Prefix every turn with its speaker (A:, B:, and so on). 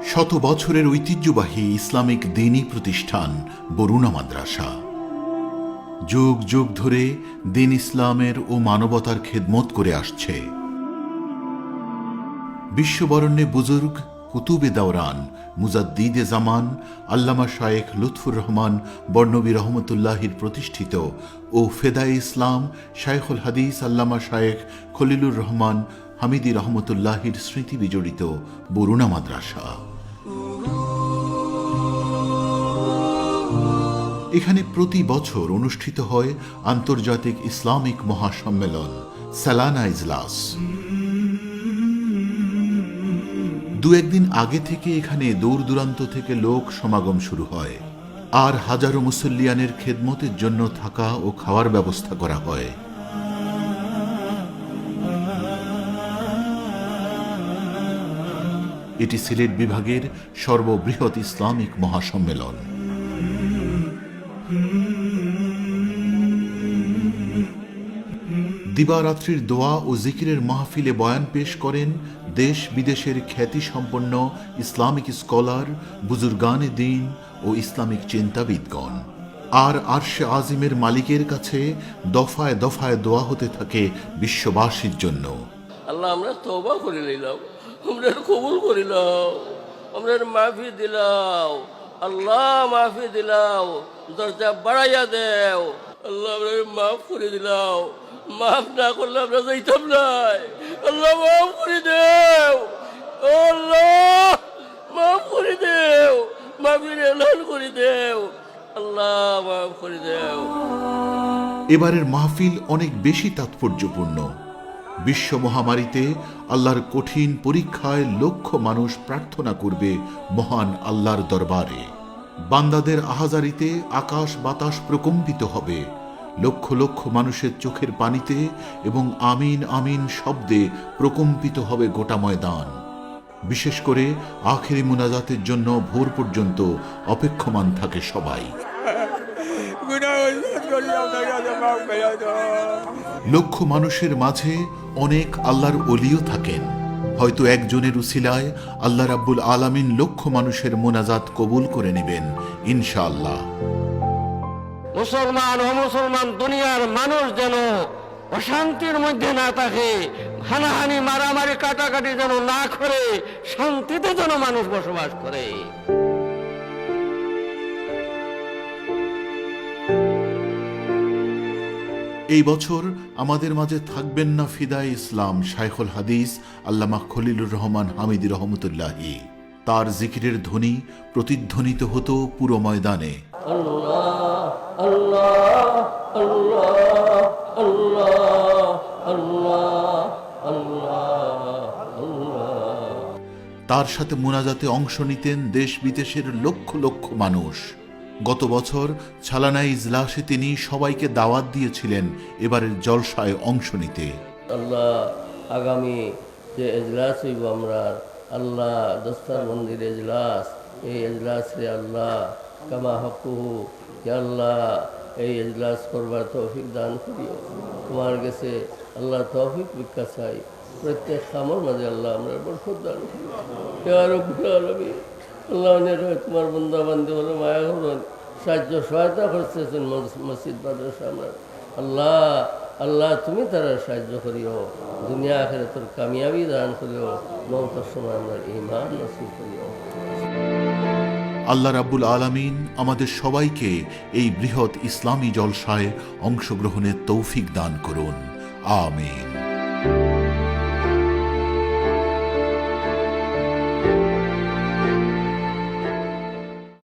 A: শত বছরের ঐতিহ্যবাহী ইসলামিক দ্বীনি প্রতিষ্ঠান বরুণা মাদ্রাসা যুগ যুগ ধরে দ্বীন ইসলামের ও মানবতার খেদমত করে আসছে। বিশ্ববরণ্যে বুজুর্গ কুতুবে দাওরান মুজাদ্দিদে জামান আল্লামা শায়েখ লুৎফুর রহমান বর্ণবী রহমতুল্লাহির প্রতিষ্ঠিত ও ফেদায়ে ইসলাম শাইখুল হাদিস আল্লামা শায়েখ খলিলুর রহমান হামিদি রহমতুল্লাহির স্মৃতি বিজড়িত বরুণা মাদ্রাসা। এখানে প্রতি বছর অনুষ্ঠিত হয় আন্তর্জাতিক ইসলামিক মহাসম্মেলন সালানা ইজলাস। দু একদিন আগে থেকে এখানে দূর দূরান্ত থেকে লোক সমাগম শুরু হয়, আর হাজারো মুসল্লিয়ানের খেদমতের জন্য থাকা ও খাওয়ার ব্যবস্থা করা হয়। এটি সিলেট বিভাগের সর্ববৃহৎ ইসলামিক মহাসম্মেলন। দিবারাত্রির দোয়া ও জিকিরের মাহফিলে বয়ান পেশ করেন দেশ বিদেশের খ্যাতিসম্পন্ন ইসলামিক স্কলার, বুজুর্গানে দ্বীন ও ইসলামিক চিন্তাবিদগণ। আর আরশে আজিমের মালিকের কাছে দফায় দফায় দোয়া হতে থাকে বিশ্ববাসীর জন্য।
B: আল্লাহ, আমরা তওবা করে নিলাম, আমরা কবুল করিলাম, আমরা মাফি দিলাম। আল্লাহ মাফি দিলাও, দরজা বাড়াইয়া দেও। আল্লাহ, আমরা মাফ করে দিলাও, মাফ না করলে আমরা যাইতাম নাই। আল্লাহ মাফ করে দেও, আল্লাহ মাফ করে দেও, মাফির এলান করে দেও। আল্লাহ মাফ করে দেও।
A: এবারের মাহফিল অনেক বেশি তাৎপর্যপূর্ণ। বিশ্ব মহামারীতে আল্লাহর কঠিন পরীক্ষায় লক্ষ মানুষ প্রার্থনা করবে মহান আল্লাহর দরবারে। বান্দাদের আহাজারিতে আকাশ বাতাস প্রকম্পিত হবে। লক্ষ লক্ষ মানুষের চোখের পানিতে এবং আমিন আমিন শব্দে প্রকম্পিত হবে গোটা ময়দান। বিশেষ করে আখেরি মুনাজাতের জন্য ভোর পর্যন্ত অপেক্ষমান থাকে সবাই। লক্ষ মানুষের মাঝে অনেক আল্লাহর ওলিও থাকেন। হয়তো একজনের উসিলায় আল্লাহ রাব্বুল আলামিন লক্ষ মানুষের মোনাজাত কবুল করে নেবেন ইনশাআল্লাহ।
C: মুসলমান ও মুসলমান দুনিয়ার মানুষ যেন অশান্তির মধ্যে না থাকে, হানাহানি মারামারি কাটাকাটি যেন না করে, শান্তিতে যেন মানুষ বসবাস করে।
A: এই বছর আমাদের মাঝে থাকবেন না ফিদায়ে ইসলাম শাইখুল হাদিস আল্লামা খলিলুর রহমান হামিদি রহমতুল্লাহি। তার জিকিরের ধ্বনি প্রতিধ্বনিত হতো পুরো ময়দানে।
B: আল্লাহ আল্লাহ আল্লাহ আল্লাহ আল্লাহ আল্লাহ আল্লাহ।
A: তার সাথে মুনাজাতে অংশ নিতেন দেশ বিদেশের লক্ষ লক্ষ মানুষ। গত বছর ছালানা ইজলাসে তিনি সবাইকে দাওয়াত দিয়েছিলেন এবারের জলসায় অংশ নিতে।
B: আল্লাহ, আগামী যে এজলাস হইব আমরা, আল্লাহ দস্তার মন্দির এজলাস, এই এজলাসে আল্লাহ কামা হকুহু, আল্লাহ এই এজলাস করবার তৌফিক দান করিও। তোমার কাছে আল্লাহ তৌফিক ভিক্ষা চাই, প্রত্যেক কামর মাঝে আল্লাহ আমরা বরকত দান করিও। আল্লাহ তোমার বন্ধা বান্ধব হলো মায়া হলেন, সাহায্য সহায়তা করতেছেন মসজিদ মাদ্রাসা আমরা। আল্লাহ আল্লাহ তুমি তারা সাহায্য করিও, দুনিয়া আখেরে তোর কামিয়াবি দান করিও, মওতের সময় আমরা ঈমান নসিব করিও।
A: আল্লাহ রাব্বুল আলামিন আমাদের সবাইকে এই বৃহৎ ইসলামী জলসায় অংশগ্রহণের তৌফিক দান করুন। আমিন।